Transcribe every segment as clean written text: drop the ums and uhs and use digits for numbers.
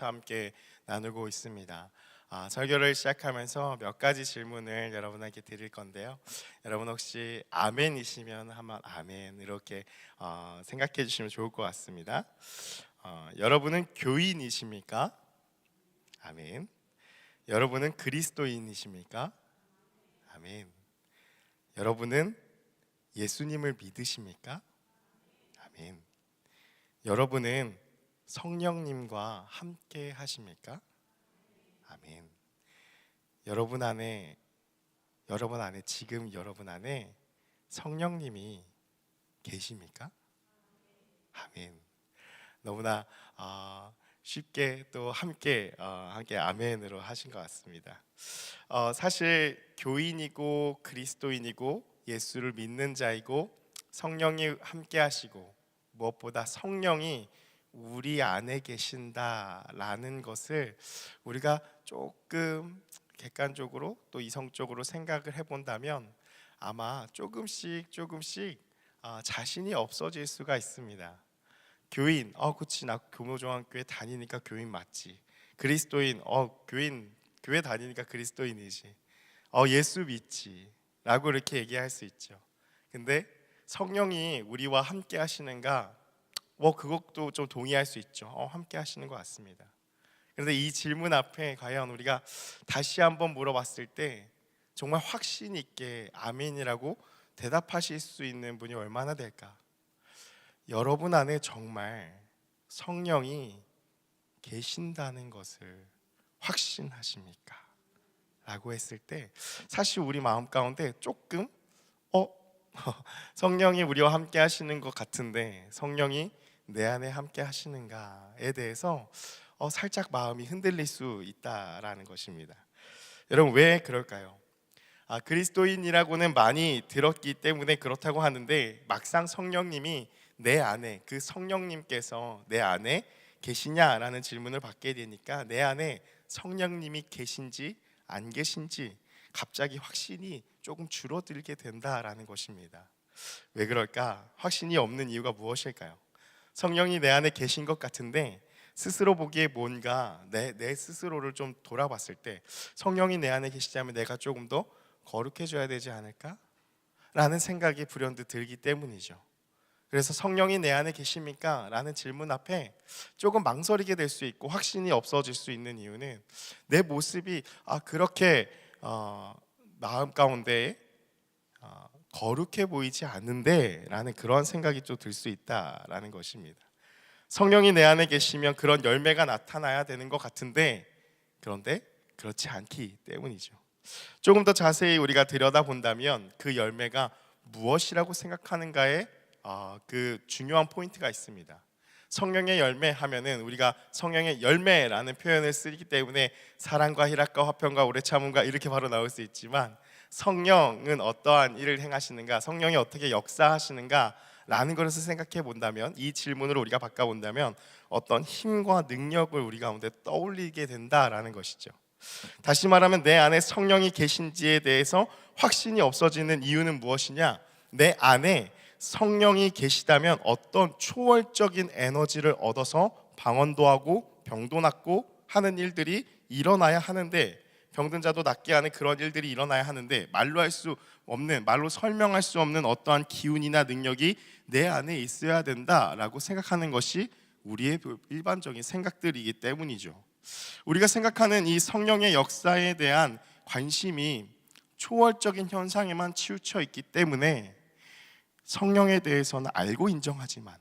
함께 나누고 있습니다. 설교를 시작하면서 몇 가지 질문을 여러분에게 드릴 건데요. 여러분 혹시 아멘이시면 한번 아멘 이렇게 생각해 주시면 좋을 것 같습니다. 여러분은 교인이십니까? 아멘. 여러분은 그리스도인이십니까? 아멘. 여러분은 예수님을 믿으십니까? 아멘. 여러분은 성령님과 함께 하십니까? 아멘. 여러분 안에 지금 여러분 안에 성령님이 계십니까? 아멘. 너무나 쉽게 또 함께 아멘으로 하신 것 같습니다. 사실 교인이고 그리스도인이고 예수를 믿는 자이고 성령이 함께 하시고 무엇보다 성령이 우리 안에 계신다라는 것을 우리가 조금 객관적으로 또 이성적으로 생각을 해본다면 아마 조금씩 자신이 없어질 수가 있습니다. 교인, 그치 나 교모중앙교회 다니니까 교인 맞지. 그리스도인, 교회 다니니까 그리스도인이지. 예수 믿지 라고 이렇게 얘기할 수 있죠. 근데 성령이 우리와 함께 하시는가? 그것도 좀 동의할 수 있죠. 함께 하시는 것 같습니다. 그런데 이 질문 앞에 과연 우리가 다시 한번 물어봤을 때 정말 확신 있게 아멘이라고 대답하실 수 있는 분이 얼마나 될까? 여러분 안에 정말 성령이 계신다는 것을 확신하십니까? 라고 했을 때 사실 우리 마음 가운데 조금 성령이 우리와 함께 하시는 것 같은데 성령이 내 안에 함께 하시는가에 대해서 살짝 마음이 흔들릴 수 있다라는 것입니다. 여러분 왜 그럴까요? 그리스도인이라고는 많이 들었기 때문에 그렇다고 하는데 막상 성령님이 내 안에 그 성령님께서 내 안에 계시냐라는 질문을 받게 되니까 내 안에 성령님이 계신지 안 계신지 갑자기 확신이 조금 줄어들게 된다라는 것입니다. 왜 그럴까? 확신이 없는 이유가 무엇일까요? 성령이 내 안에 계신 것 같은데 스스로 보기에 뭔가 내 스스로를 좀 돌아봤을 때 성령이 내 안에 계시자면 내가 조금 더 거룩해져야 되지 않을까? 라는 생각이 불현듯 들기 때문이죠. 그래서 성령이 내 안에 계십니까? 라는 질문 앞에 조금 망설이게 될 수 있고 확신이 없어질 수 있는 이유는 내 모습이 그렇게 마음 가운데 거룩해 보이지 않는데 라는 그런 생각이 좀 들 수 있다라는 것입니다. 성령이 내 안에 계시면 그런 열매가 나타나야 되는 것 같은데 그런데 그렇지 않기 때문이죠. 조금 더 자세히 우리가 들여다본다면 그 열매가 무엇이라고 생각하는가에 그 중요한 포인트가 있습니다. 성령의 열매 하면은 우리가 성령의 열매라는 표현을 쓰기 때문에 사랑과 희락과 화평과 오래 참음과 이렇게 바로 나올 수 있지만 성령은 어떠한 일을 행하시는가, 성령이 어떻게 역사하시는가 라는 것을 생각해 본다면 이 질문을 우리가 바꿔본다면 어떤 힘과 능력을 우리 가운데 떠올리게 된다라는 것이죠. 다시 말하면 내 안에 성령이 계신지에 대해서 확신이 없어지는 이유는 무엇이냐? 내 안에 성령이 계시다면 어떤 초월적인 에너지를 얻어서 방언도 하고 병도 낫고 하는 일들이 일어나야 하는데 병든 자도 낫게 하는 그런 일들이 일어나야 하는데 말로 설명할 수 없는 어떠한 기운이나 능력이 내 안에 있어야 된다라고 생각하는 것이 우리의 일반적인 생각들이기 때문이죠. 우리가 생각하는 이 성령의 역사에 대한 관심이 초월적인 현상에만 치우쳐 있기 때문에 성령에 대해서는 알고 인정하지만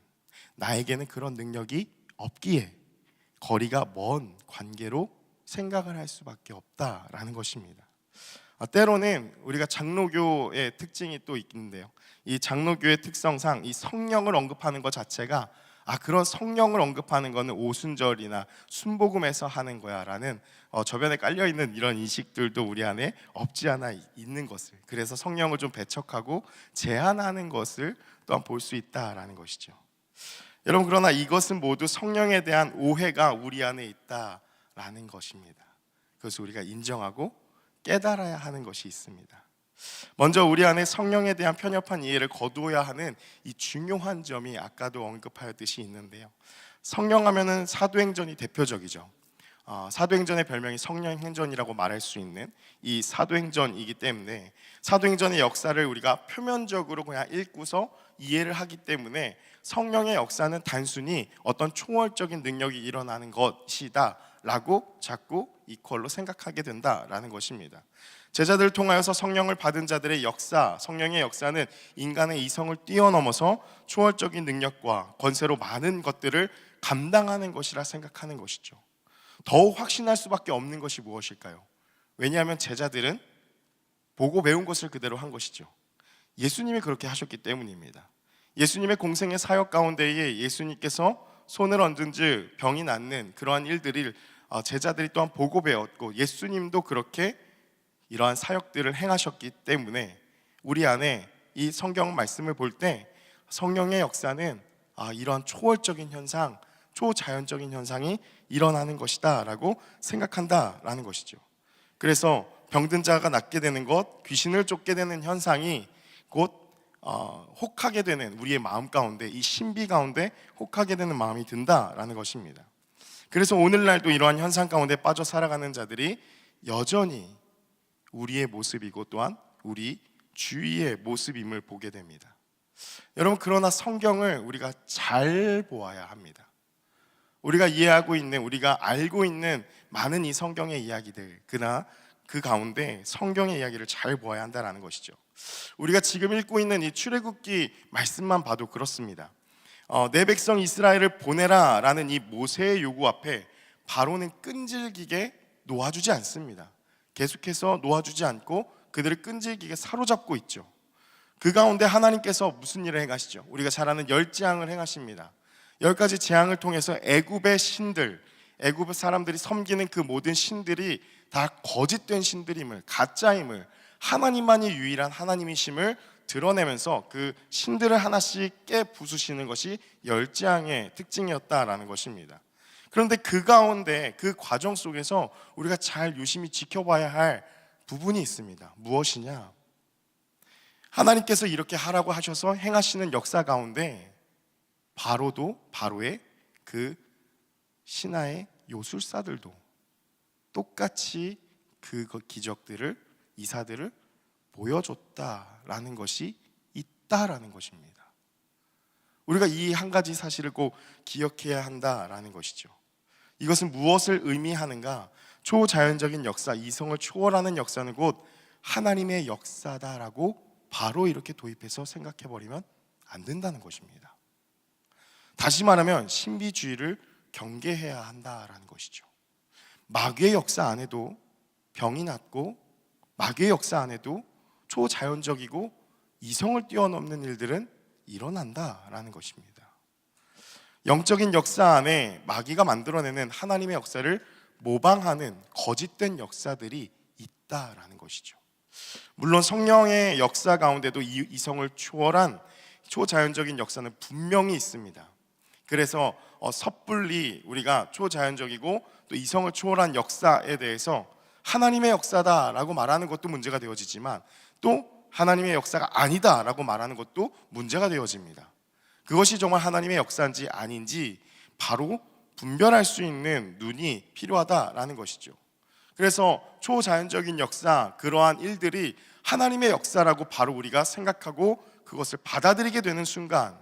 나에게는 그런 능력이 없기에 거리가 먼 관계로 생각을 할 수밖에 없다라는 것입니다. 때로는 우리가 장로교의 특징이 또 있는데요. 이 장로교의 특성상 이 성령을 언급하는 것 자체가 그런 성령을 언급하는 것은 오순절이나 순복음에서 하는 거야 라는 저변에 깔려있는 이런 인식들도 우리 안에 없지 않아 있는 것을, 그래서 성령을 좀 배척하고 제한하는 것을 또한 볼 수 있다라는 것이죠. 여러분 그러나 이것은 모두 성령에 대한 오해가 우리 안에 있다라는 것입니다. 그것을 우리가 인정하고 깨달아야 하는 것이 있습니다. 먼저 우리 안에 성령에 대한 편협한 이해를 거두어야 하는 이 중요한 점이 아까도 언급하였듯이 있는데요. 성령 하면은 사도행전이 대표적이죠. 사도행전의 별명이 성령행전이라고 말할 수 있는 이 사도행전이기 때문에 사도행전의 역사를 우리가 표면적으로 그냥 읽고서 이해를 하기 때문에 성령의 역사는 단순히 어떤 초월적인 능력이 일어나는 것이다 라고 자꾸 이퀄로 생각하게 된다라는 것입니다. 제자들을 통하여서 성령을 받은 자들의 역사, 성령의 역사는 인간의 이성을 뛰어넘어서 초월적인 능력과 권세로 많은 것들을 감당하는 것이라 생각하는 것이죠. 더욱 확신할 수밖에 없는 것이 무엇일까요? 왜냐하면 제자들은 보고 배운 것을 그대로 한 것이죠. 예수님이 그렇게 하셨기 때문입니다. 예수님의 공생의 사역 가운데에 예수님께서 손을 얹은 즉 병이 낫는 그러한 일들을 제자들이 또한 보고 배웠고, 예수님도 그렇게 이러한 사역들을 행하셨기 때문에 우리 안에 이 성경 말씀을 볼 때 성령의 역사는 이러한 초월적인 현상, 초자연적인 현상이 일어나는 것이다 라고 생각한다라는 것이죠. 그래서 병든 자가 낫게 되는 것, 귀신을 쫓게 되는 현상이 곧 혹하게 되는 우리의 마음 가운데, 이 신비 가운데 혹하게 되는 마음이 든다라는 것입니다. 그래서 오늘날도 이러한 현상 가운데 빠져 살아가는 자들이 여전히 우리의 모습이고 또한 우리 주위의 모습임을 보게 됩니다. 여러분, 그러나 성경을 우리가 잘 보아야 합니다. 우리가 이해하고 있는, 우리가 알고 있는 많은 이 성경의 이야기들, 그러나 그 가운데 성경의 이야기를 잘 보아야 한다는 것이죠. 우리가 지금 읽고 있는 이 출애굽기 말씀만 봐도 그렇습니다. 내 백성 이스라엘을 보내라 라는 이 모세의 요구 앞에 바로는 끈질기게 놓아주지 않습니다. 계속해서 놓아주지 않고 그들을 끈질기게 사로잡고 있죠. 그 가운데 하나님께서 무슨 일을 행하시죠? 우리가 잘 아는 10재앙을 행하십니다. 10가지 재앙을 통해서 애굽의 신들, 애굽 사람들이 섬기는 그 모든 신들이 다 거짓된 신들임을, 가짜임을, 하나님만이 유일한 하나님이심을 드러내면서 그 신들을 하나씩 깨 부수시는 것이 10재앙의 특징이었다라는 것입니다. 그런데 그 가운데, 그 과정 속에서 우리가 잘 유심히 지켜봐야 할 부분이 있습니다. 무엇이냐? 하나님께서 이렇게 하라고 하셔서 행하시는 역사 가운데 바로의 그 신하의 요술사들도 똑같이 그 기적들을, 이사들을 보여줬다라는 것이 있다라는 것입니다. 우리가 이 한 가지 사실을 꼭 기억해야 한다라는 것이죠. 이것은 무엇을 의미하는가? 초자연적인 역사, 이성을 초월하는 역사는 곧 하나님의 역사다라고 바로 이렇게 도입해서 생각해버리면 안 된다는 것입니다. 다시 말하면 신비주의를 경계해야 한다라는 것이죠. 마귀의 역사 안에도 병이 낫고, 마귀의 역사 안에도 초자연적이고 이성을 뛰어넘는 일들은 일어난다라는 것입니다. 영적인 역사 안에 마귀가 만들어내는 하나님의 역사를 모방하는 거짓된 역사들이 있다라는 것이죠. 물론 성령의 역사 가운데도 이성을 초월한 초자연적인 역사는 분명히 있습니다. 그래서 섣불리 우리가 초자연적이고 또 이성을 초월한 역사에 대해서 하나님의 역사다라고 말하는 것도 문제가 되어지지만, 또 하나님의 역사가 아니다라고 말하는 것도 문제가 되어집니다. 그것이 정말 하나님의 역사인지 아닌지 바로 분별할 수 있는 눈이 필요하다라는 것이죠. 그래서 초자연적인 역사, 그러한 일들이 하나님의 역사라고 바로 우리가 생각하고 그것을 받아들이게 되는 순간,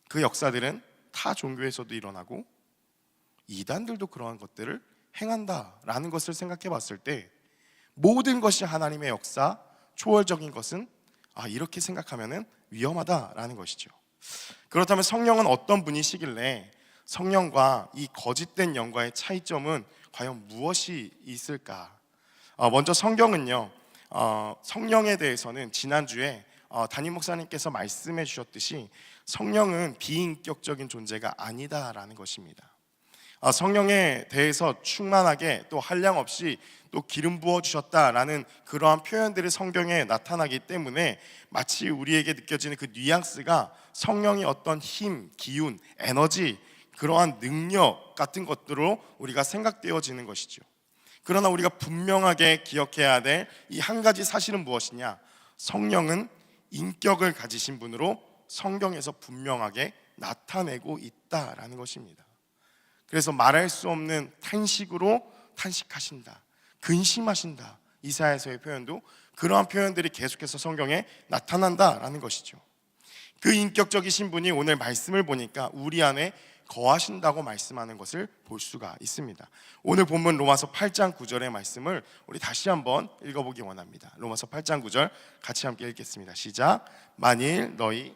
그 역사들은 타 종교에서도 일어나고 이단들도 그러한 것들을 행한다라는 것을 생각해 봤을 때, 모든 것이 하나님의 역사, 초월적인 것은 이렇게 생각하면 위험하다라는 것이죠. 그렇다면 성령은 어떤 분이시길래 성령과 이 거짓된 영과의 차이점은 과연 무엇이 있을까? 먼저 성경은요, 성령에 대해서는 지난주에 담임 목사님께서 말씀해 주셨듯이 성령은 비인격적인 존재가 아니다라는 것입니다. 성령에 대해서 충만하게 또 한량없이 또 기름 부어 주셨다라는 그러한 표현들이 성경에 나타나기 때문에 마치 우리에게 느껴지는 그 뉘앙스가 성령이 어떤 힘, 기운, 에너지, 그러한 능력 같은 것들로 우리가 생각되어지는 것이죠. 그러나 우리가 분명하게 기억해야 될 이 한 가지 사실은 무엇이냐? 성령은 인격을 가지신 분으로 성경에서 분명하게 나타내고 있다라는 것입니다. 그래서 말할 수 없는 탄식으로 탄식하신다, 근심하신다. 이사야서의 표현도 그러한 표현들이 계속해서 성경에 나타난다라는 것이죠. 그 인격적이신 분이 오늘 말씀을 보니까 우리 안에 거하신다고 말씀하는 것을 볼 수가 있습니다. 오늘 본문 로마서 8장 9절의 말씀을 우리 다시 한번 읽어보기 원합니다. 로마서 8장 9절 같이 함께 읽겠습니다. 시작. 만일 너희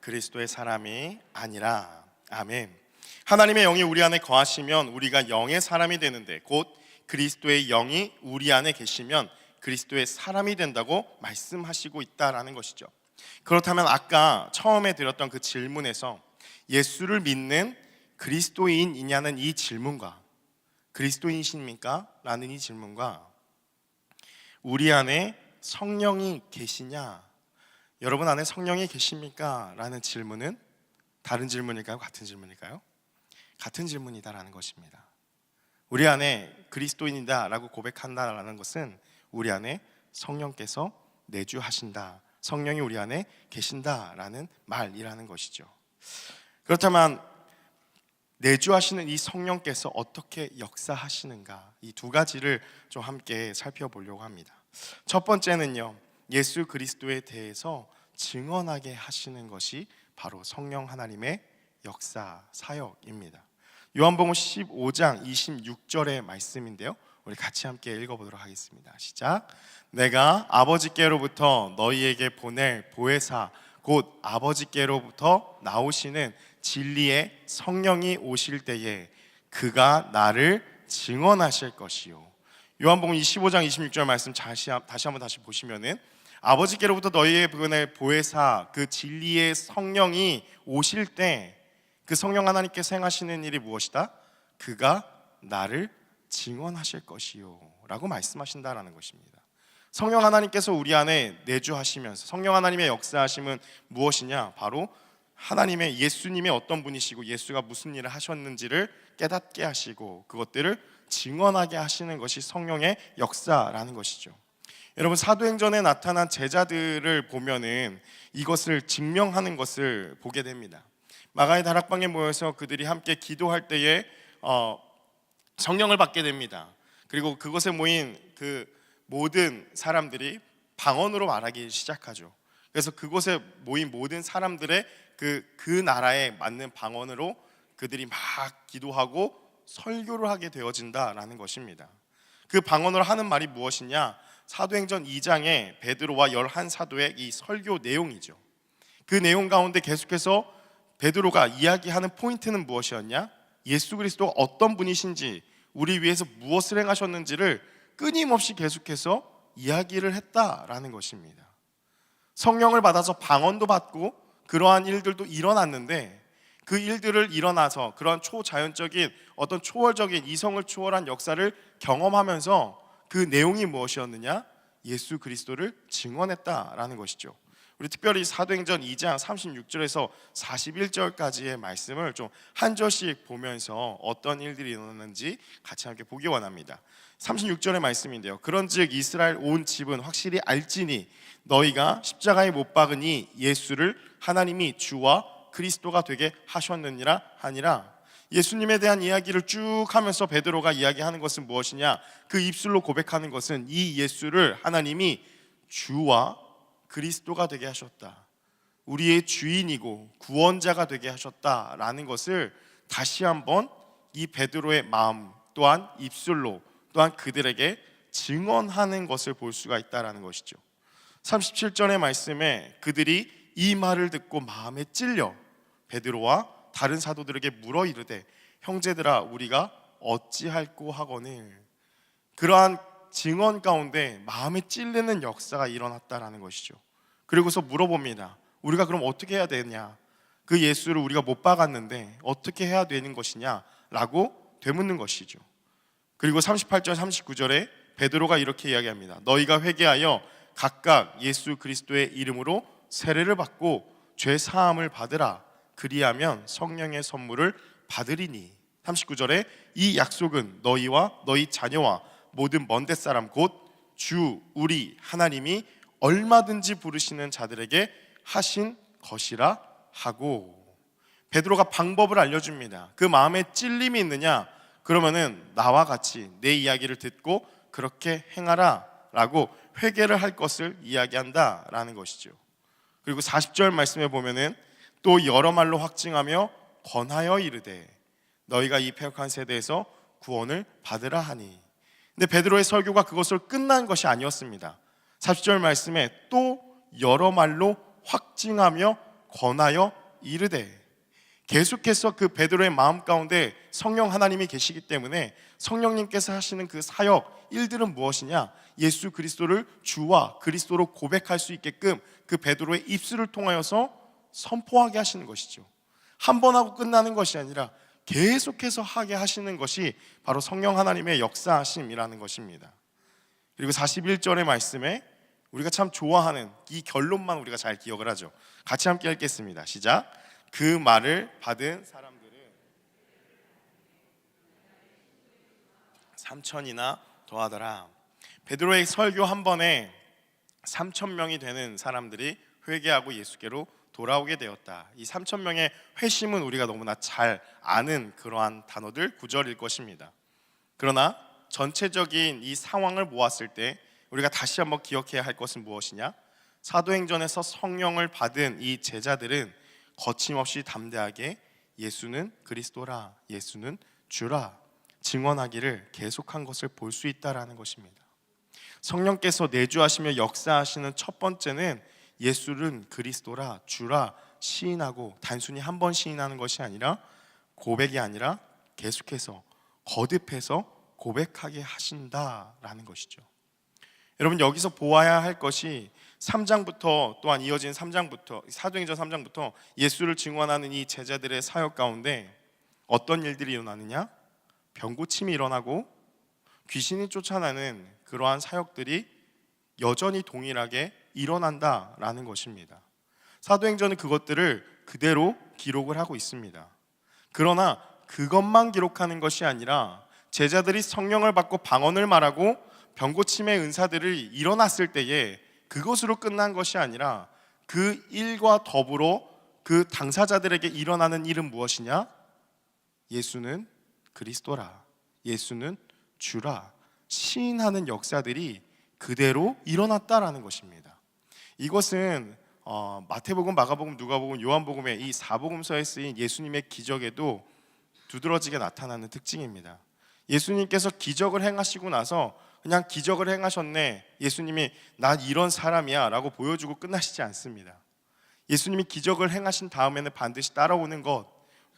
그리스도의 사람이 아니라. 아멘. 하나님의 영이 우리 안에 거하시면 우리가 영의 사람이 되는데, 곧 그리스도의 영이 우리 안에 계시면 그리스도의 사람이 된다고 말씀하시고 있다라는 것이죠. 그렇다면 아까 처음에 드렸던 그 질문에서 예수를 믿는 그리스도인이냐는 이 질문과, 그리스도인이십니까? 라는 이 질문과, 우리 안에 성령이 계시냐, 여러분 안에 성령이 계십니까? 라는 질문은 다른 질문일까요? 같은 질문일까요? 같은 질문이다라는 것입니다. 우리 안에 그리스도인이다 라고 고백한다라는 것은 우리 안에 성령께서 내주하신다, 성령이 우리 안에 계신다라는 말이라는 것이죠. 그렇다면 내주하시는 이 성령께서 어떻게 역사하시는가, 이 두 가지를 좀 함께 살펴보려고 합니다. 첫 번째는요, 예수 그리스도에 대해서 증언하게 하시는 것이 바로 성령 하나님의 역사, 사역입니다. 요한복음 15장 26절의 말씀인데요, 우리 같이 함께 읽어보도록 하겠습니다. 시작. 내가 아버지께로부터 너희에게 보낼 보혜사, 곧 아버지께로부터 나오시는 진리의 성령이 오실 때에 그가 나를 증언하실 것이요. 요한복음 15장 26절 말씀 다시 한번 보시면은, 아버지께로부터 너희에게 보낼 보혜사, 그 진리의 성령이 오실 때 그 성령 하나님께서 행하시는 일이 무엇이다? 그가 나를 증언하실 것이요 라고 말씀하신다라는 것입니다. 성령 하나님께서 우리 안에 내주하시면서 성령 하나님의 역사하심은 무엇이냐? 바로 하나님의, 예수님의 어떤 분이시고 예수가 무슨 일을 하셨는지를 깨닫게 하시고 그것들을 증언하게 하시는 것이 성령의 역사라는 것이죠. 여러분, 사도행전에 나타난 제자들을 보면은 이것을 증명하는 것을 보게 됩니다. 마가의 다락방에 모여서 그들이 함께 기도할 때에 성령을 받게 됩니다. 그리고 그곳에 모인 그 모든 사람들이 방언으로 말하기 시작하죠. 그래서 그곳에 모인 모든 사람들의 그 나라에 맞는 방언으로 그들이 막 기도하고 설교를 하게 되어진다라는 것입니다. 그 방언으로 하는 말이 무엇이냐? 사도행전 2장에 베드로와 11사도의 이 설교 내용이죠. 그 내용 가운데 계속해서 베드로가 이야기하는 포인트는 무엇이었냐? 예수 그리스도가 어떤 분이신지, 우리 위해서 무엇을 행하셨는지를 끊임없이 계속해서 이야기를 했다라는 것입니다. 성령을 받아서 방언도 받고 그러한 일들도 일어났는데, 그 일들을 일어나서 그러한 초자연적인 어떤 초월적인 이성을 초월한 역사를 경험하면서 그 내용이 무엇이었느냐? 예수 그리스도를 증언했다라는 것이죠. 우리 특별히 사도행전 2장 36절에서 41절까지의 말씀을 좀 한 절씩 보면서 어떤 일들이 일어났는지 같이 함께 보기 원합니다. 36절의 말씀인데요, 그런즉 이스라엘 온 집은 확실히 알지니 너희가 십자가에 못 박으니 예수를 하나님이 주와 그리스도가 되게 하셨느니라 하니라. 예수님에 대한 이야기를 쭉 하면서 베드로가 이야기하는 것은 무엇이냐? 그 입술로 고백하는 것은 이 예수를 하나님이 주와 그리스도가 되게 하셨다, 우리의 주인이고 구원자가 되게 하셨다라는 것을 다시 한번 이 베드로의 마음 또한 입술로 또한 그들에게 증언하는 것을 볼 수가 있다라는 것이죠. 37절의 말씀에 그들이 이 말을 듣고 마음에 찔려 베드로와 다른 사도들에게 물어 이르되 형제들아 우리가 어찌할꼬 하거늘. 그러한 증언 가운데 마음에 찔리는 역사가 일어났다라는 것이죠. 그리고서 물어봅니다. 우리가 그럼 어떻게 해야 되냐? 그 예수를 우리가 못 박았는데 어떻게 해야 되는 것이냐? 라고 되묻는 것이죠. 그리고 38절 39절에 베드로가 이렇게 이야기합니다. 너희가 회개하여 각각 예수 그리스도의 이름으로 세례를 받고 죄 사함을 받으라. 그리하면 성령의 선물을 받으리니. 39절에 이 약속은 너희와 너희 자녀와 모든 먼 데 사람 곧 주 우리 하나님이 얼마든지 부르시는 자들에게 하신 것이라 하고, 베드로가 방법을 알려줍니다. 그 마음에 찔림이 있느냐? 그러면은 나와 같이 내 이야기를 듣고 그렇게 행하라 라고 회개를 할 것을 이야기한다 라는 것이죠. 그리고 40절 말씀에 보면은 또 여러 말로 확증하며 권하여 이르되 너희가 이 패역한 세대에서 구원을 받으라 하니. 근데 베드로의 설교가 그것으로 끝난 것이 아니었습니다. 40절 말씀에 또 여러 말로 확증하며 권하여 이르되, 계속해서 그 베드로의 마음 가운데 성령 하나님이 계시기 때문에 성령님께서 하시는 그 사역, 일들은 무엇이냐? 예수 그리스도를 주와 그리스도로 고백할 수 있게끔 그 베드로의 입술을 통하여서 선포하게 하시는 것이죠. 한 번 하고 끝나는 것이 아니라 계속해서 하게 하시는 것이 바로 성령 하나님의 역사하심이라는 것입니다. 그리고 41절의 말씀에 우리가 참 좋아하는 이 결론만 우리가 잘 기억을 하죠. 같이 함께 읽겠습니다. 시작. 그 말을 받은 사람들은 3,000이나 더하더라. 베드로의 설교 한 번에 3,000명이 되는 사람들이 회개하고 예수께로 돌아오게 되었다. 이 3,000명의 회심은 우리가 너무나 잘 아는 그러한 단어들, 구절일 것입니다. 그러나 전체적인 이 상황을 모았을 때 우리가 다시 한번 기억해야 할 것은 무엇이냐? 사도행전에서 성령을 받은 이 제자들은 거침없이 담대하게 예수는 그리스도라, 예수는 주라 증언하기를 계속한 것을 볼 수 있다라는 것입니다. 성령께서 내주하시며 역사하시는 첫 번째는 예수는 그리스도라, 주라 시인하고, 단순히 한 번 시인하는 것이 아니라, 고백이 아니라 계속해서 거듭해서 고백하게 하신다라는 것이죠. 여러분, 여기서 보아야 할 것이 3장부터 또한 이어진 3장부터, 사도행전 3장부터 예수를 증언하는 이 제자들의 사역 가운데 어떤 일들이 일어나느냐? 병고침이 일어나고 귀신이 쫓아나는 그러한 사역들이 여전히 동일하게 일어난다라는 것입니다. 사도행전은 그것들을 그대로 기록을 하고 있습니다. 그러나 그것만 기록하는 것이 아니라 제자들이 성령을 받고 방언을 말하고 병고침의 은사들이 일어났을 때에 그것으로 끝난 것이 아니라 그 일과 더불어 그 당사자들에게 일어나는 일은 무엇이냐? 예수는 그리스도라, 예수는 주라 시인하는 역사들이 그대로 일어났다라는 것입니다. 이것은 마태복음, 마가복음, 누가복음, 요한복음의 이 4복음서에 쓰인 예수님의 기적에도 두드러지게 나타나는 특징입니다. 예수님께서 기적을 행하시고 나서 그냥 기적을 행하셨네, 예수님이 나 이런 사람이야 라고 보여주고 끝나시지 않습니다. 예수님이 기적을 행하신 다음에는 반드시 따라오는 것,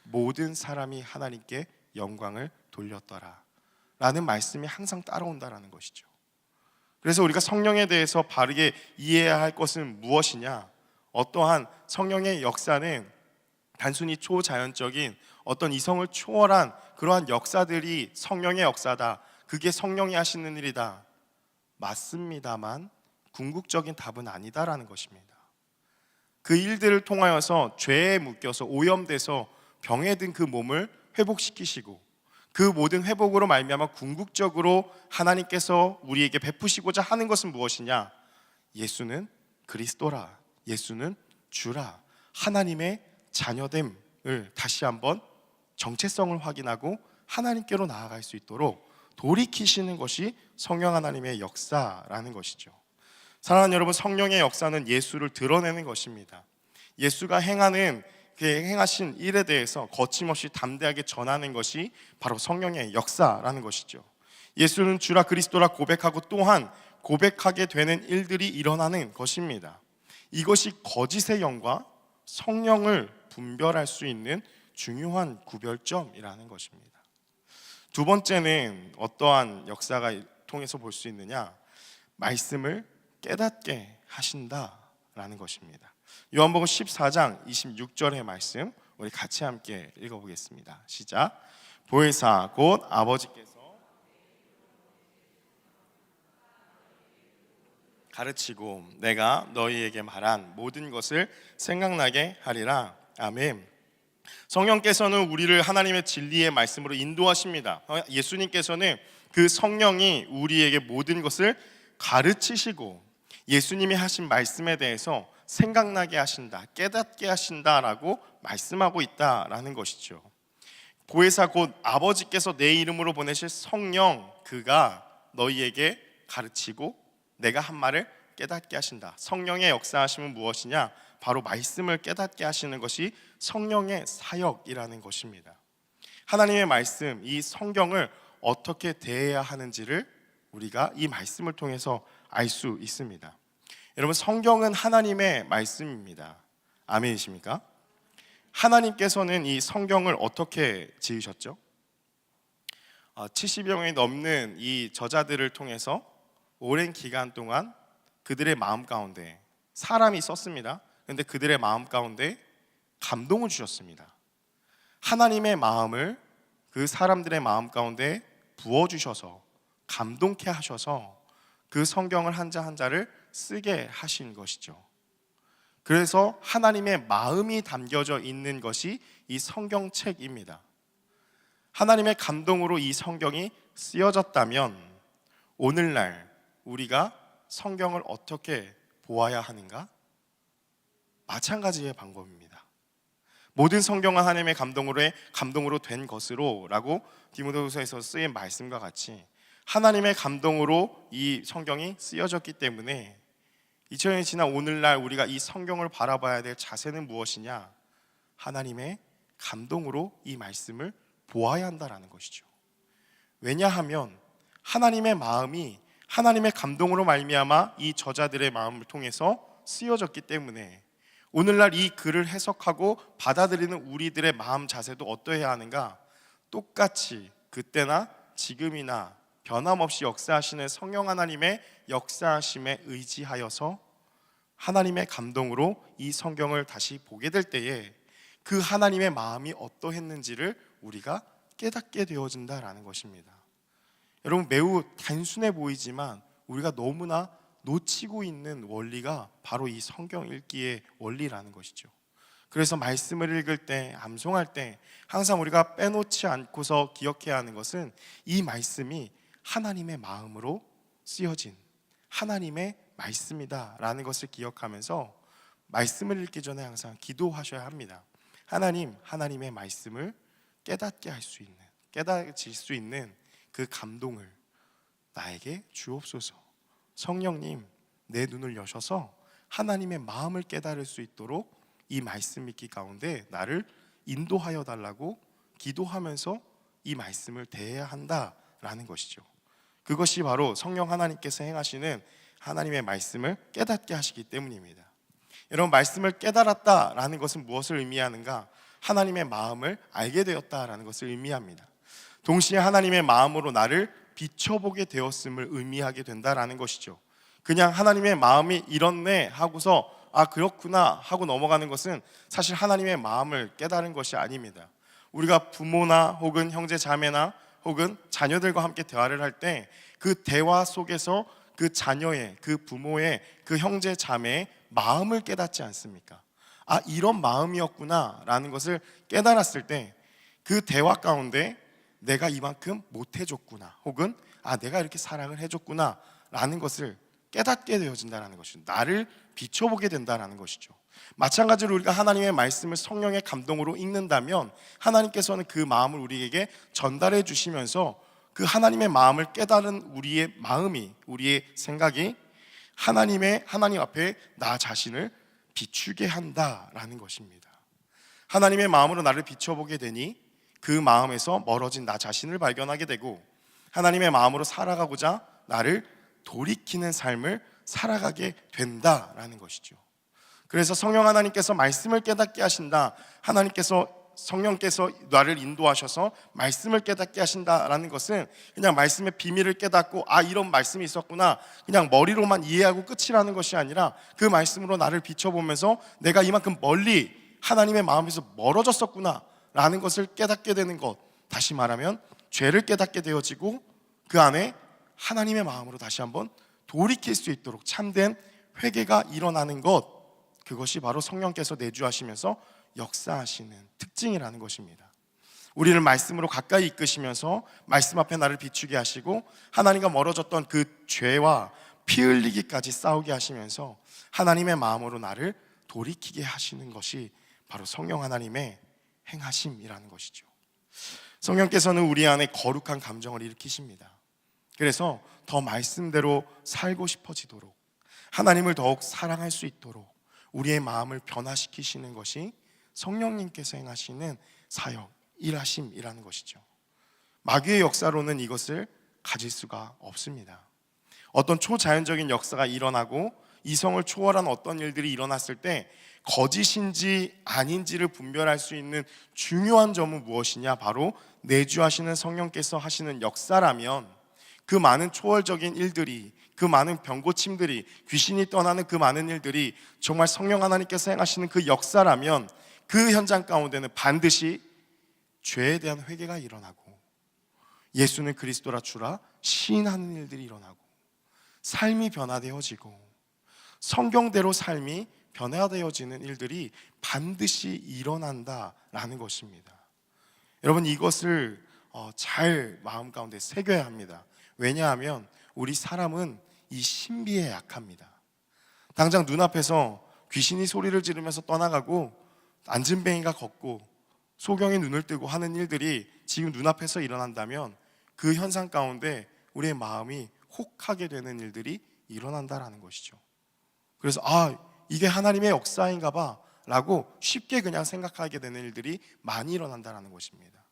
모든 사람이 하나님께 영광을 돌렸더라 라는 말씀이 항상 따라온다라는 것이죠. 그래서 우리가 성령에 대해서 바르게 이해해야 할 것은 무엇이냐? 어떠한 성령의 역사는 단순히 초자연적인 어떤 이성을 초월한 그러한 역사들이 성령의 역사다, 그게 성령이 하시는 일이다, 맞습니다만 궁극적인 답은 아니다라는 것입니다. 그 일들을 통하여서 죄에 묶여서 오염돼서 병에 든 그 몸을 회복시키시고, 그 모든 회복으로 말미암아 궁극적으로 하나님께서 우리에게 베푸시고자 하는 것은 무엇이냐? 예수는 그리스도라, 예수는 주라, 하나님의 자녀됨을 다시 한번 정체성을 확인하고 하나님께로 나아갈 수 있도록 돌이키시는 것이 성령 하나님의 역사라는 것이죠. 사랑하는 여러분, 성령의 역사는 예수를 드러내는 것입니다. 예수가 행하신 일에 대해서 거침없이 담대하게 전하는 것이 바로 성령의 역사라는 것이죠. 예수는 주라 그리스도라 고백하고 또한 고백하게 되는 일들이 일어나는 것입니다. 이것이 거짓의 영과 성령을 분별할 수 있는 중요한 구별점이라는 것입니다. 두 번째는 어떠한 역사가 통해서 볼 수 있느냐? 말씀을 깨닫게 하신다라는 것입니다. 요한복음 14장 26절의 말씀 우리 같이 함께 읽어보겠습니다. 시작. 보혜사 곧 아버지께서 가르치고 내가 너희에게 말한 모든 것을 생각나게 하리라. 아멘. 성령께서는 우리를 하나님의 진리의 말씀으로 인도하십니다. 예수님께서는 그 성령이 우리에게 모든 것을 가르치시고 예수님이 하신 말씀에 대해서 생각나게 하신다, 깨닫게 하신다라고 말씀하고 있다라는 것이죠. 보혜사 곧 아버지께서 내 이름으로 보내실 성령, 그가 너희에게 가르치고 내가 한 말을 깨닫게 하신다. 성령의 역사하심은 무엇이냐? 바로 말씀을 깨닫게 하시는 것이 성령의 사역이라는 것입니다. 하나님의 말씀, 이 성경을 어떻게 대해야 하는지를 우리가 이 말씀을 통해서 알 수 있습니다. 여러분, 성경은 하나님의 말씀입니다. 아멘이십니까? 하나님께서는 이 성경을 어떻게 지으셨죠? 70여 명이 넘는 이 저자들을 통해서 오랜 기간 동안 그들의 마음 가운데 사람이 썼습니다. 그런데 그들의 마음 가운데 감동을 주셨습니다. 하나님의 마음을 그 사람들의 마음 가운데 부어주셔서 감동케 하셔서 그 성경을 한자 한자를 쓰게 하신 것이죠. 그래서 하나님의 마음이 담겨져 있는 것이 이 성경책입니다. 하나님의 감동으로 이 성경이 쓰여졌다면 오늘날 우리가 성경을 어떻게 보아야 하는가? 마찬가지의 방법입니다. 모든 성경은 하나님의 감동으로 된 것으로 라고 디모데후서에서 쓰인 말씀과 같이 하나님의 감동으로 이 성경이 쓰여졌기 때문에 2000년이 지난 오늘날 우리가 이 성경을 바라봐야 될 자세는 무엇이냐? 하나님의 감동으로 이 말씀을 보아야 한다라는 것이죠. 왜냐하면 하나님의 마음이 하나님의 감동으로 말미암아 이 저자들의 마음을 통해서 쓰여졌기 때문에 오늘날 이 글을 해석하고 받아들이는 우리들의 마음 자세도 어떠해야 하는가? 똑같이 그때나 지금이나 변함없이 역사하시는 성령 하나님의 역사하심에 의지하여서 하나님의 감동으로 이 성경을 다시 보게 될 때에 그 하나님의 마음이 어떠했는지를 우리가 깨닫게 되어진다라는 것입니다. 여러분, 매우 단순해 보이지만 우리가 너무나 놓치고 있는 원리가 바로 이 성경 읽기의 원리라는 것이죠. 그래서 말씀을 읽을 때, 암송할 때 항상 우리가 빼놓지 않고서 기억해야 하는 것은 이 말씀이 하나님의 마음으로 쓰여진 하나님의 말씀이다라는 것을 기억하면서 말씀을 읽기 전에 항상 기도하셔야 합니다. 하나님, 하나님의 말씀을 깨닫게 할 수 있는, 깨닫질 수 있는 그 감동을 나에게 주옵소서. 성령님, 내 눈을 여셔서 하나님의 마음을 깨달을 수 있도록 이 말씀 읽기 가운데 나를 인도하여 달라고 기도하면서 이 말씀을 대해야 한다라는 것이죠. 그것이 바로 성령 하나님께서 행하시는 하나님의 말씀을 깨닫게 하시기 때문입니다. 여러분, 말씀을 깨달았다라는 것은 무엇을 의미하는가? 하나님의 마음을 알게 되었다라는 것을 의미합니다. 동시에 하나님의 마음으로 나를 비춰보게 되었음을 의미하게 된다라는 것이죠. 그냥 하나님의 마음이 이렇네 하고서 아 그렇구나 하고 넘어가는 것은 사실 하나님의 마음을 깨달은 것이 아닙니다. 우리가 부모나 혹은 형제 자매나 혹은 자녀들과 함께 대화를 할 때 그 대화 속에서 그 자녀의, 그 부모의, 그 형제 자매의 마음을 깨닫지 않습니까? 아 이런 마음이었구나 라는 것을 깨달았을 때 그 대화 가운데 내가 이만큼 못해줬구나 혹은 아 내가 이렇게 사랑을 해줬구나 라는 것을 깨닫게 되어진다는 것이죠. 나를 비춰보게 된다는 것이죠. 마찬가지로 우리가 하나님의 말씀을 성령의 감동으로 읽는다면 하나님께서는 그 마음을 우리에게 전달해 주시면서 그 하나님의 마음을 깨달은 우리의 마음이, 우리의 생각이 하나님 앞에 나 자신을 비추게 한다라는 것입니다. 하나님의 마음으로 나를 비춰보게 되니 그 마음에서 멀어진 나 자신을 발견하게 되고 하나님의 마음으로 살아가고자 나를 돌이키는 삶을 살아가게 된다라는 것이죠. 그래서 성령 하나님께서 말씀을 깨닫게 하신다, 성령께서 나를 인도하셔서 말씀을 깨닫게 하신다라는 것은 그냥 말씀의 비밀을 깨닫고 아 이런 말씀이 있었구나 그냥 머리로만 이해하고 끝이라는 것이 아니라 그 말씀으로 나를 비춰보면서 내가 이만큼 멀리 하나님의 마음에서 멀어졌었구나 라는 것을 깨닫게 되는 것, 다시 말하면 죄를 깨닫게 되어지고 그 안에 하나님의 마음으로 다시 한번 돌이킬 수 있도록 참된 회개가 일어나는 것, 그것이 바로 성령께서 내주하시면서 역사하시는 특징이라는 것입니다. 우리를 말씀으로 가까이 이끄시면서 말씀 앞에 나를 비추게 하시고 하나님과 멀어졌던 그 죄와 피 흘리기까지 싸우게 하시면서 하나님의 마음으로 나를 돌이키게 하시는 것이 바로 성령 하나님의 행하심이라는 것이죠. 성령께서는 우리 안에 거룩한 감정을 일으키십니다. 그래서 더 말씀대로 살고 싶어지도록, 하나님을 더욱 사랑할 수 있도록 우리의 마음을 변화시키시는 것이 성령님께서 행하시는 사역, 일하심이라는 것이죠. 마귀의 역사로는 이것을 가질 수가 없습니다. 어떤 초자연적인 역사가 일어나고 이성을 초월한 어떤 일들이 일어났을 때 거짓인지 아닌지를 분별할 수 있는 중요한 점은 무엇이냐? 바로 내주하시는 성령께서 하시는 역사라면 그 많은 초월적인 일들이, 그 많은 병고침들이, 귀신이 떠나는 그 많은 일들이 정말 성령 하나님께서 행하시는 그 역사라면 그 현장 가운데는 반드시 죄에 대한 회개가 일어나고 예수는 그리스도라 주라 시인하는 일들이 일어나고 삶이 변화되어지고 성경대로 삶이 변화되어지는 일들이 반드시 일어난다라는 것입니다. 여러분, 이것을 잘 마음 가운데 새겨야 합니다. 왜냐하면 우리 사람은 이 신비에 약합니다. 당장 눈앞에서 귀신이 소리를 지르면서 떠나가고 안진뱅이가 걷고 소경이 눈을 뜨고 하는 일들이 지금 눈앞에서 일어난다면 그 현상 가운데 우리의 마음이 혹하게 되는 일들이 일어난다라는 것이죠. 그래서 이게 하나님의 역사인가 봐 라고 쉽게 그냥 생각하게 되는 일들이 많이 일어난다는 것입니다.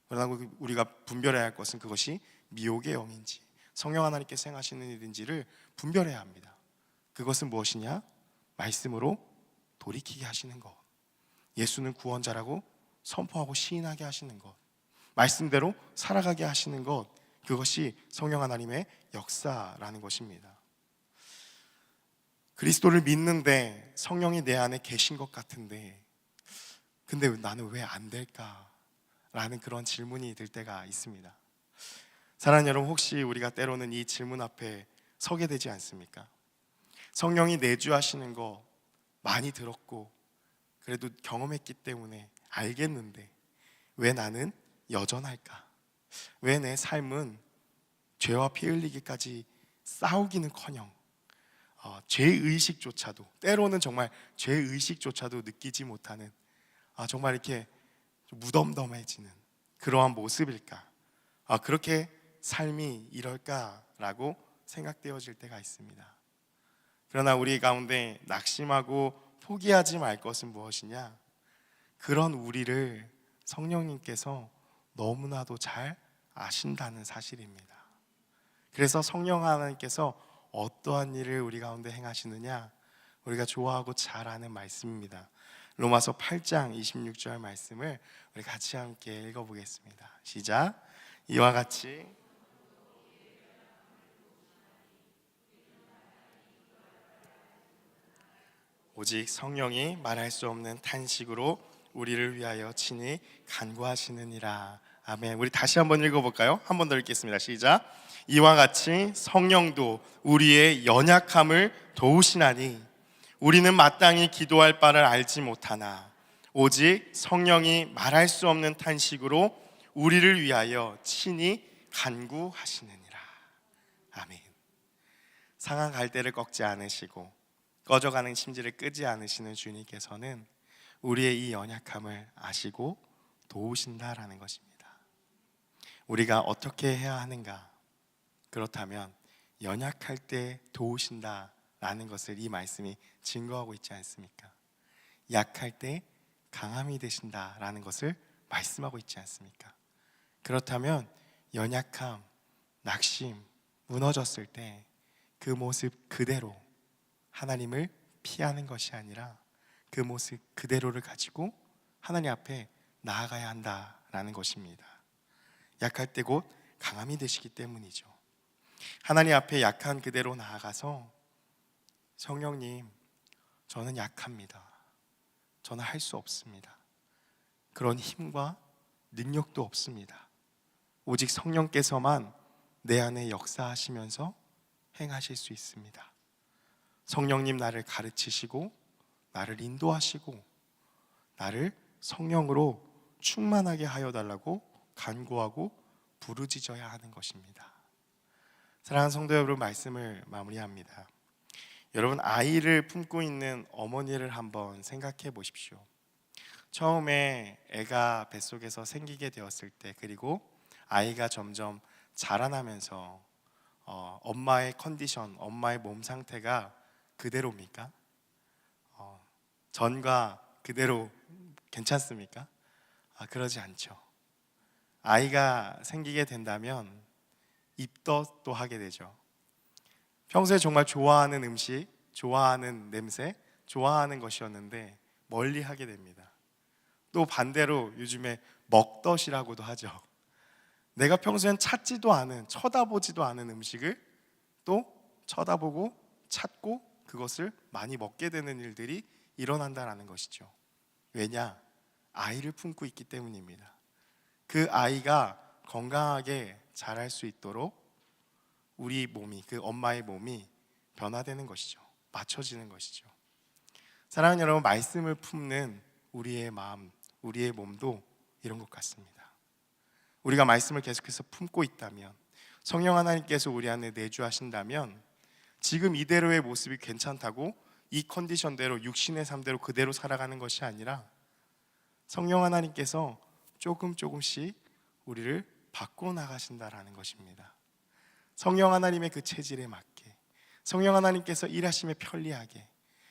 그러나 우리가 분별해야 할 것은 그것이 미혹의 영인지 성령 하나님께서 행하시는 일인지를 분별해야 합니다. 그것은 무엇이냐? 말씀으로 돌이키게 하시는 것, 예수는 구원자라고 선포하고 시인하게 하시는 것, 말씀대로 살아가게 하시는 것, 그것이 성령 하나님의 역사라는 것입니다. 그리스도를 믿는데 성령이 내 안에 계신 것 같은데 근데 나는 왜 안 될까? 라는 그런 질문이 들 때가 있습니다. 사랑하는 여러분, 혹시 우리가 때로는 이 질문 앞에 서게 되지 않습니까? 성령이 내주하시는 거 많이 들었고 그래도 경험했기 때문에 알겠는데 왜 나는 여전할까? 왜 내 삶은 죄와 피 흘리기까지 싸우기는커녕 죄의식조차도, 때로는 정말 죄의식조차도 느끼지 못하는 정말 이렇게 무덤덤해지는 그러한 모습일까? 그렇게 삶이 이럴까라고 생각되어질 때가 있습니다. 그러나 우리 가운데 낙심하고 포기하지 말 것은 무엇이냐? 그런 우리를 성령님께서 너무나도 잘 아신다는 사실입니다. 그래서 성령 하나님께서 어떠한 일을 우리 가운데 행하시느냐? 우리가 좋아하고 잘 아는 말씀입니다. 로마서 8장 26절 말씀을 우리 같이 함께 읽어보겠습니다. 시작. 이와 같이 오직 성령이 말할 수 없는 탄식으로 우리를 위하여 친히 간구하시느니라. 아멘. 우리 다시 한번 읽어볼까요? 한 번 더 읽겠습니다. 시작. 이와 같이 성령도 우리의 연약함을 도우시나니 우리는 마땅히 기도할 바를 알지 못하나 오직 성령이 말할 수 없는 탄식으로 우리를 위하여 친히 간구하시느니라. 아멘. 상한 갈대를 꺾지 않으시고 꺼져가는 심지를 끄지 않으시는 주님께서는 우리의 이 연약함을 아시고 도우신다라는 것입니다. 우리가 어떻게 해야 하는가? 그렇다면 연약할 때 도우신다라는 것을 이 말씀이 증거하고 있지 않습니까? 약할 때 강함이 되신다라는 것을 말씀하고 있지 않습니까? 그렇다면 연약함, 낙심, 무너졌을 때 그 모습 그대로 하나님을 피하는 것이 아니라 그 모습 그대로를 가지고 하나님 앞에 나아가야 한다라는 것입니다. 약할 때 곧 강함이 되시기 때문이죠. 하나님 앞에 약한 그대로 나아가서 성령님, 저는 약합니다. 저는 할 수 없습니다. 그런 힘과 능력도 없습니다. 오직 성령께서만 내 안에 역사하시면서 행하실 수 있습니다. 성령님, 나를 가르치시고 나를 인도하시고 나를 성령으로 충만하게 하여 달라고 간구하고 부르짖어야 하는 것입니다. 사랑하는 성도 여러분, 말씀을 마무리합니다. 여러분, 아이를 품고 있는 어머니를 한번 생각해 보십시오. 처음에 애가 뱃속에서 생기게 되었을 때, 그리고 아이가 점점 자라나면서 엄마의 컨디션, 엄마의 몸 상태가 그대로입니까? 전과 그대로 괜찮습니까? 그러지 않죠. 아이가 생기게 된다면 입덧도 하게 되죠. 평소에 정말 좋아하는 음식, 좋아하는 냄새, 좋아하는 것이었는데 멀리 하게 됩니다. 또 반대로 요즘에 먹덧이라고도 하죠. 내가 평소엔 찾지도 않은, 쳐다보지도 않은 음식을 또 쳐다보고 찾고 그것을 많이 먹게 되는 일들이 일어난다는 것이죠. 왜냐? 아이를 품고 있기 때문입니다. 그 아이가 건강하게 자랄 수 있도록 우리 몸이, 그 엄마의 몸이 변화되는 것이죠. 맞춰지는 것이죠. 사랑하는 여러분, 말씀을 품는 우리의 마음, 우리의 몸도 이런 것 같습니다. 우리가 말씀을 계속해서 품고 있다면, 성령 하나님께서 우리 안에 내주하신다면, 지금 이대로의 모습이 괜찮다고 이 컨디션대로, 육신의 삶대로 그대로 살아가는 것이 아니라 성령 하나님께서 조금씩 우리를 바꿔 나가신다라는 것입니다. 성령 하나님의 그 체질에 맞게, 성령 하나님께서 일하심에 편리하게,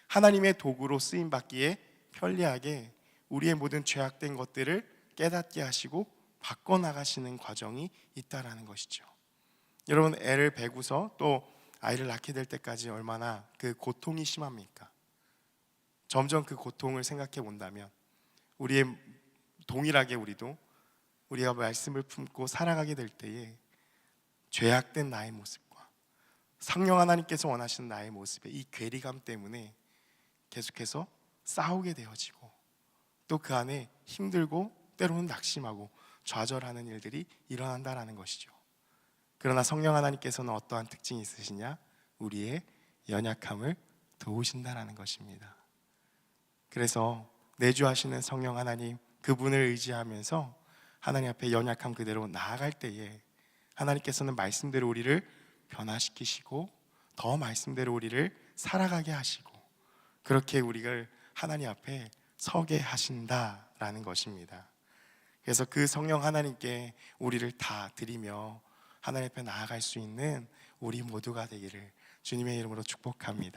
하나님의 도구로 쓰임 받기에 편리하게 우리의 모든 죄악된 것들을 깨닫게 하시고 바꿔 나가시는 과정이 있다라는 것이죠. 여러분, 애를 배고서 또 아이를 낳게 될 때까지 얼마나 그 고통이 심합니까? 점점 그 고통을 생각해 본다면 우리의 동일하게 우리가 말씀을 품고 살아가게 될 때에 죄악된 나의 모습과 성령 하나님께서 원하시는 나의 모습의 이 괴리감 때문에 계속해서 싸우게 되어지고 또 그 안에 힘들고 때로는 낙심하고 좌절하는 일들이 일어난다라는 것이죠. 그러나 성령 하나님께서는 어떠한 특징이 있으시냐? 우리의 연약함을 도우신다라는 것입니다. 그래서 내주하시는 성령 하나님, 그분을 의지하면서 하나님 앞에 연약함 그대로 나아갈 때에 하나님께서는 말씀대로 우리를 변화시키시고 더 말씀대로 우리를 살아가게 하시고 그렇게 우리를 하나님 앞에 서게 하신다라는 것입니다. 그래서 그 성령 하나님께 우리를 다 드리며 하나님 앞에 나아갈 수 있는 우리 모두가 되기를 주님의 이름으로 축복합니다.